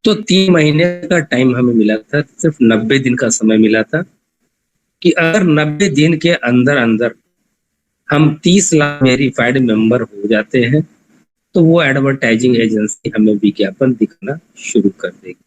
तो 3 महीने का टाइम हमें मिला था, सिर्फ 90 दिन का समय मिला था कि अगर 90 दिन के अंदर अंदर हम 30 लाख वेरीफाइड मेंबर हो जाते हैं तो वो एडवर्टाइजिंग एजेंसी हमें विज्ञापन दिखाना शुरू कर देगी।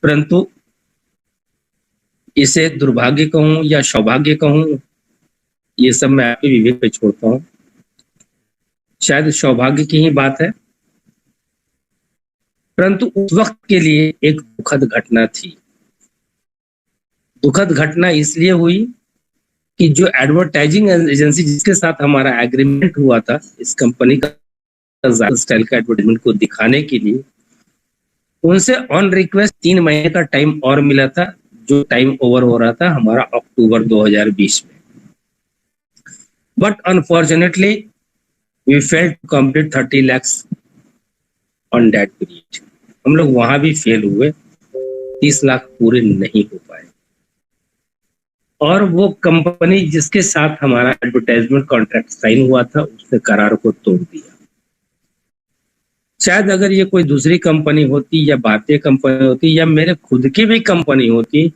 परंतु इसे दुर्भाग्य कहूं या सौभाग्य कहूं, ये सब मैं आपके विवेक पे छोड़ता हूं। शायद सौभाग्य की ही बात है, परंतु उस वक्त के लिए एक दुखद घटना थी। दुखद घटना इसलिए हुई कि जो एडवर्टाइजिंग एजेंसी जिसके साथ हमारा एग्रीमेंट हुआ था इस कंपनी का स्टाइल का एडवर्टाइजमेंट को दिखाने के लिए, उनसे ऑन रिक्वेस्ट 3 महीने का टाइम और मिला था, जो टाइम ओवर हो रहा था हमारा अक्टूबर 2020 में। But unfortunately we failed to complete 30 lakhs on that period. हम लोग वहां भी फेल हुए, 30 लाख पूरे नहीं हो पाए और वो कंपनी जिसके साथ हमारा एडवर्टाइजमेंट कॉन्ट्रैक्ट साइन हुआ था उसने करार को तोड़ दिया। शायद अगर ये कोई दूसरी कंपनी होती या भारतीय कंपनी होती या मेरे खुद की भी कंपनी होती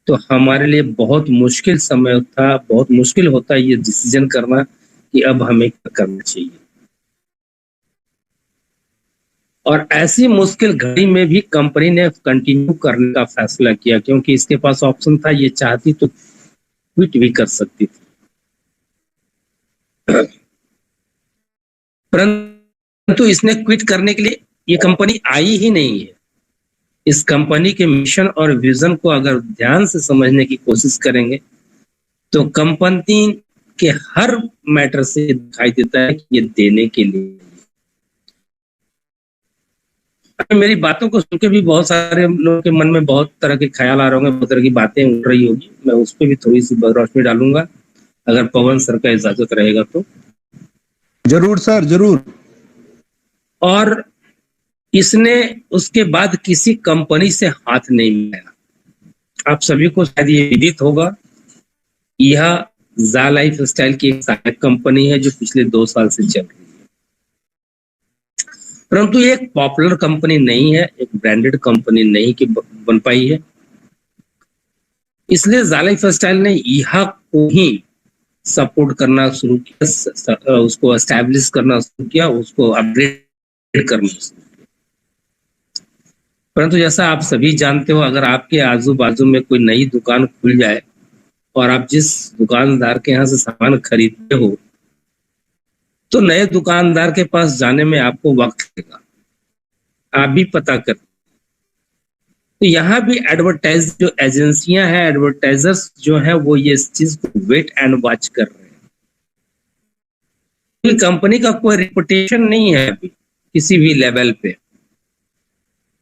तो हमारे लिए बहुत मुश्किल समय था, बहुत मुश्किल होता ये डिसीजन करना कि अब हमें क्या करना चाहिए। और ऐसी मुश्किल घड़ी में भी कंपनी ने कंटिन्यू करने का फैसला किया, क्योंकि इसके पास ऑप्शन था, ये चाहती तो क्विट भी कर सकती थी। परंतु इसने क्विट करने के लिए, ये कंपनी आई ही नहीं है। इस कंपनी के मिशन और विजन को अगर ध्यान से समझने की कोशिश करेंगे तो कंपनी के हर मैटर से दिखाई देता है कि ये देने के लिए। मेरी बातों को सुन के भी बहुत सारे लोगों के मन में बहुत तरह के ख्याल आ रहे होंगे, बहुत तरह की बातें उड़ रही होगी। मैं उस पर भी थोड़ी सी रोशनी डालूंगा अगर पवन सर का इजाजत रहेगा तो। जरूर सर, जरूर। और इसने उसके बाद किसी कंपनी से हाथ नहीं मिलाया। आप सभी को शायद ये विदित होगा, यह जा लाइफ स्टाइल की एक सहायक कंपनी है जो पिछले 2 साल से चल रही है। परंतु ये एक पॉपुलर कंपनी नहीं है, एक ब्रांडेड कंपनी नहीं कि बन पाई है। इसलिए जा लाइफ स्टाइल ने यह को ही सपोर्ट करना शुरू किया, उसको एस्टैब्लिश करना शुरू किया, उसको अपग्रेड करना शुरू किया। परंतु जैसा आप सभी जानते हो, अगर आपके आजू बाजू में कोई नई दुकान खुल जाए और आप जिस दुकानदार के यहाँ से सामान खरीदते हो तो नए दुकानदार के पास जाने में आपको वक्त लगेगा, आप भी पता कर। तो यहाँ भी एडवर्टाइज जो एजेंसियां हैं, एडवर्टाइजर्स जो हैं, वो ये इस चीज को वेट एंड वॉच कर रहे हैं। कंपनी का कोई रेपुटेशन नहीं है अभी किसी भी लेवल पे।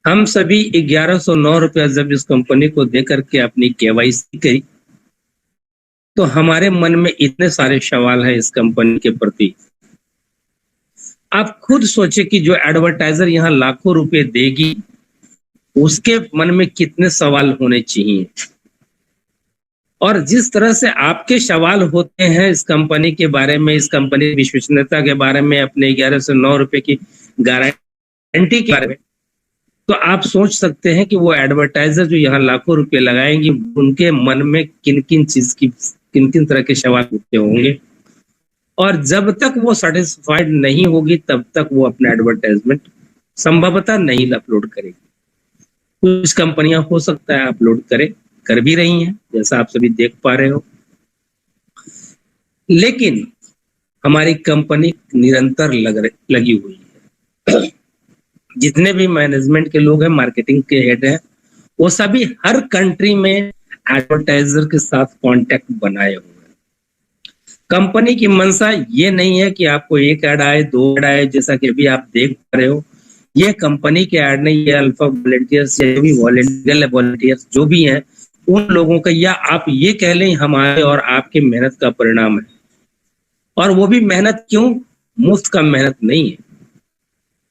हम सभी 1109 रुपया जब इस कंपनी को दे करके अपनी केवाईसी करी तो हमारे मन में इतने सारे सवाल हैं इस कंपनी के प्रति। आप खुद सोचे कि जो एडवर्टाइजर यहाँ लाखों रुपए देगी उसके मन में कितने सवाल होने चाहिए। और जिस तरह से आपके सवाल होते हैं इस कंपनी के बारे में, इस कंपनी की विश्वसनीयता के बारे में, अपने 1109 रुपए की गारंटी के बारे में, तो आप सोच सकते हैं कि वो एडवर्टाइजर जो यहाँ लाखों रुपए लगाएंगे उनके मन में किन किन तरह के सवाल उठते होंगे। और जब तक वो सेटिस्फाइड नहीं होगी तब तक वो अपना एडवर्टाइजमेंट संभवतः नहीं अपलोड करेगी। कुछ कंपनियां हो सकता है अपलोड कर भी रही हैं, जैसा आप सभी देख पा रहे हो। लेकिन हमारी कंपनी निरंतर लगी हुई है। जितने भी मैनेजमेंट के लोग हैं, मार्केटिंग के हेड हैं, वो सभी हर कंट्री में एडवर्टाइजर के साथ कांटेक्ट बनाए हुए हैं। कंपनी की मंशा ये नहीं है कि आपको एक ऐड आए, 2 ऐड आए, जैसा कि अभी आप देख पा रहे हो। ये कंपनी के ऐड नहीं, ये अल्फा वॉलंटियर्स या भी वॉलंटियर्स जो भी हैं उन लोगों का, या आप ये कह लें हमारे और आपके मेहनत का परिणाम है। और वो भी मेहनत क्यों, मुफ्त का मेहनत नहीं है।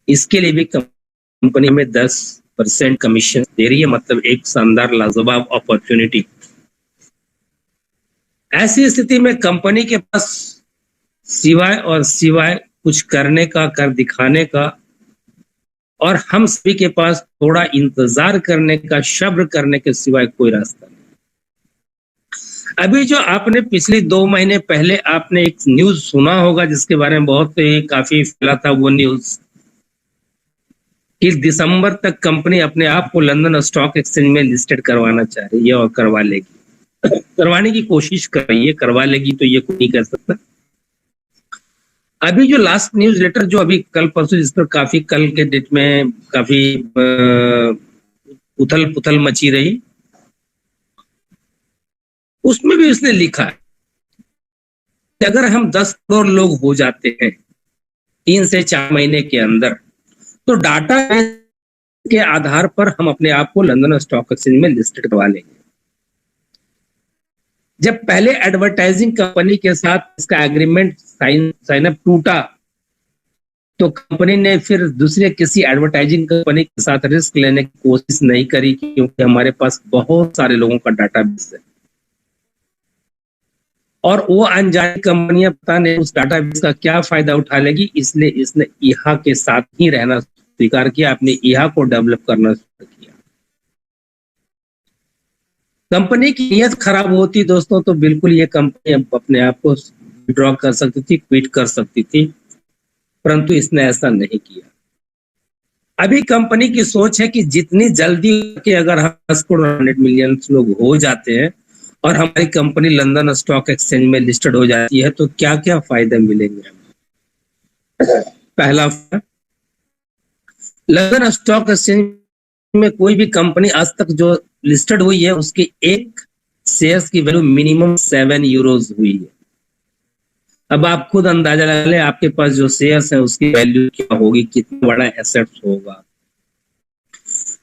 इसके लिए भी कंपनी में 10% कमीशन दे रही है, मतलब एक शानदार लाजवाब अपॉर्चुनिटी। ऐसी स्थिति में कंपनी के पास सिवाय कुछ करने का, कर दिखाने का और हम सभी के पास थोड़ा इंतजार करने का, सब्र करने के सिवाय कोई रास्ता नहीं। अभी जो आपने पिछले 2 महीने पहले आपने एक न्यूज सुना होगा जिसके बारे में बहुत ही काफी फैला था, वो न्यूज कि दिसंबर तक कंपनी अपने आप को लंदन स्टॉक एक्सचेंज में लिस्टेड करवाना चाह रही है और करवा लेगी। करवाने की कोशिश कर रही है, करवा लेगी तो ये कोई नहीं कर सकता। अभी जो लास्ट न्यूज लेटर जो अभी कल परसों जिस पर काफी कल के डेट में काफी उथल पुथल मची रही, उसमें भी उसने लिखा है कि अगर हम 10 करोड़ लोग हो जाते हैं 3 से 4 महीने के अंदर, तो डाटा के आधार पर हम अपने आप को लंदन स्टॉक एक्सचेंज में लिस्टेड करवा लेंगे। जब पहले एडवर्टाइजिंग कंपनी के साथ इसका एग्रीमेंट साइन अप टूटा, तो कंपनी ने फिर दूसरे किसी एडवर्टाइजिंग कंपनी के साथ रिस्क लेने की कोशिश नहीं करी, क्योंकि हमारे पास बहुत सारे लोगों का डाटाबेस है और वो अनजानी कंपनियां पता नहीं उस डाटाबेस का क्या फायदा उठा लेगी, इसलिए इसने ईहा के साथ ही रहना स्वीकार किया, अपने ईहा को डेवलप करना शुरू किया। कंपनी की नीयत खराब होती दोस्तों तो बिल्कुल ये कंपनी अपने आप को विड्रॉ कर सकती थी, क्विट कर सकती थी, परंतु इसने ऐसा नहीं किया। अभी कंपनी की सोच है कि जितनी जल्दी के अगर हम 10 करोड़ 100 मिलियन लोग हो जाते हैं और हमारी कंपनी लंदन स्टॉक एक्सचेंज में लिस्टेड हो जाती है, तो क्या क्या फायदे मिलेंगे हमें। पहला, लंदन स्टॉक एक्सचेंज में कोई भी कंपनी आज तक जो लिस्टेड हुई है उसकी एक शेयर्स की वैल्यू मिनिमम 7 यूरोज हुई है। अब आप खुद अंदाजा लगा लें आपके पास जो शेयर्स है उसकी वैल्यू क्या होगी, कितना बड़ा एसेट्स होगा।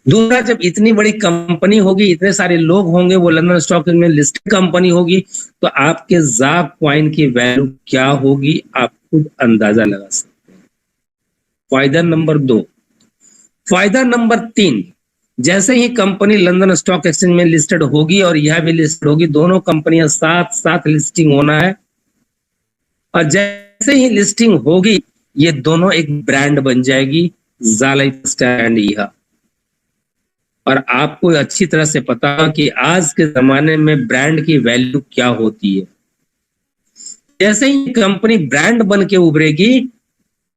दूसरा, जब इतनी बड़ी कंपनी होगी, इतने सारे लोग होंगे, वो लंदन स्टॉक में लिस्टेड कंपनी होगी, तो आपके ज़ाब कॉइन की वैल्यू क्या होगी आप खुद अंदाजा लगा सकते हैं। फायदा नंबर 2। फायदा नंबर 3, जैसे ही कंपनी लंदन स्टॉक एक्सचेंज में लिस्टेड होगी और यह भी लिस्टेड होगी, दोनों कंपनियां साथ साथ लिस्टिंग होना है, और जैसे ही लिस्टिंग होगी ये दोनों एक ब्रांड बन जाएगी, ज़ा लाइफस्टाइल एंड ईहा। और आपको अच्छी तरह से पता है कि आज के जमाने में ब्रांड की वैल्यू क्या होती है। जैसे ही कंपनी ब्रांड बन के उभरेगी,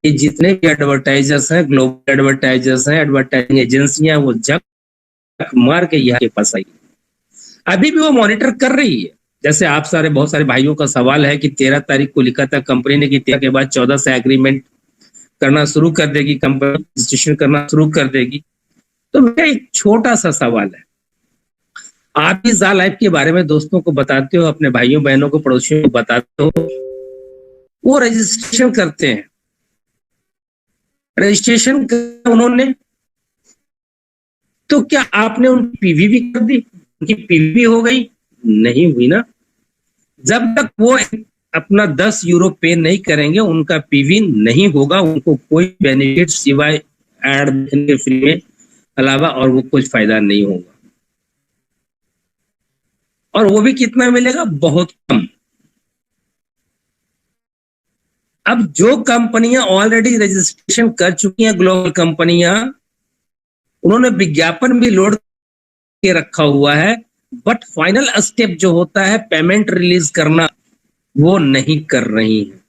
ये जितने भी एडवर्टाइजर्स हैं, ग्लोबल एडवर्टाइजर्स हैं, एडवर्टाइजिंग एजेंसियां, वो जग मार के यहाँ के पास आई। अभी भी वो मॉनिटर कर रही है। जैसे आप सारे बहुत सारे भाइयों का सवाल है कि 13 तारीख को लिखा था कंपनी ने कि 13 के बाद 14 से एग्रीमेंट करना शुरू कर देगी, कंपनी रजिस्ट्रेशन करना शुरू कर देगी। तो मेरा एक छोटा सा सवाल है, आप भी ज़ा लाइफ के बारे में दोस्तों को बताते हो, अपने भाइयों बहनों को, पड़ोसियों को बताते हो, वो रजिस्ट्रेशन करते हैं, रजिस्ट्रेशन उन्होंने, तो क्या आपने उनकी पीवी भी कर दी? उनकी पीवी हो गई? नहीं हुई ना। जब तक वो अपना 10 यूरो पे नहीं करेंगे उनका पीवी नहीं होगा, उनको कोई बेनिफिट सिवाय एड देने फ्री में अलावा और वो कुछ फायदा नहीं होगा। और वो भी कितना मिलेगा? बहुत कम। अब जो कंपनियां ऑलरेडी रजिस्ट्रेशन कर चुकी हैं, ग्लोबल कंपनियां, उन्होंने विज्ञापन भी लोड के रखा हुआ है, बट फाइनल स्टेप जो होता है पेमेंट रिलीज करना, वो नहीं कर रही हैं।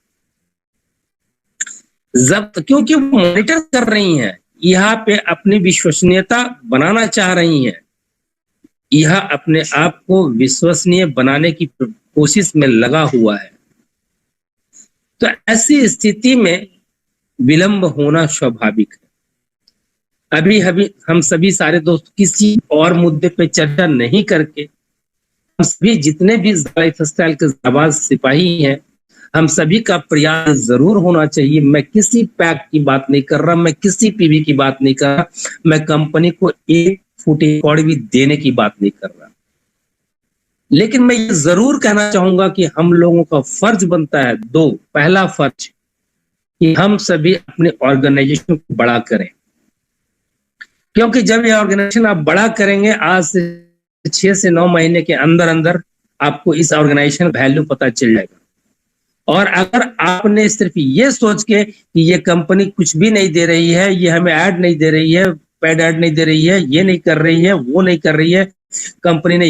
जब क्योंकि वो मॉनिटर कर रही हैं, यहाँ पे अपनी विश्वसनीयता बनाना चाह रही हैं, यह अपने आप को विश्वसनीय बनाने की कोशिश में लगा हुआ है। तो ऐसी स्थिति में विलंब होना स्वाभाविक है। अभी हम सभी सारे दोस्त किसी और मुद्दे पे चर्चा नहीं करके, हम सभी जितने भी लाइफस्टाइल के जाबाज सिपाही हैं, हम सभी का प्रयास जरूर होना चाहिए। मैं किसी पैक की बात नहीं कर रहा, मैं किसी पीवी की बात नहीं कर रहा, मैं कंपनी को 1 फुट कौड़ी भी देने की बात नहीं कर रहा, लेकिन मैं ये जरूर कहना चाहूंगा कि हम लोगों का फर्ज बनता है 2। पहला फर्ज कि हम सभी अपने ऑर्गेनाइजेशन को बड़ा करें, क्योंकि जब ये ऑर्गेनाइजेशन आप बड़ा करेंगे, आज से 6 से 9 महीने के अंदर अंदर आपको इस ऑर्गेनाइजेशन वैल्यू पता चल जाएगा। और अगर आपने सिर्फ ये सोच के कि ये कंपनी कुछ भी नहीं दे रही है, ये हमें ऐड नहीं दे रही है, पेड ऐड नहीं दे रही है, ये नहीं कर रही है, वो नहीं कर रही है, कंपनी ने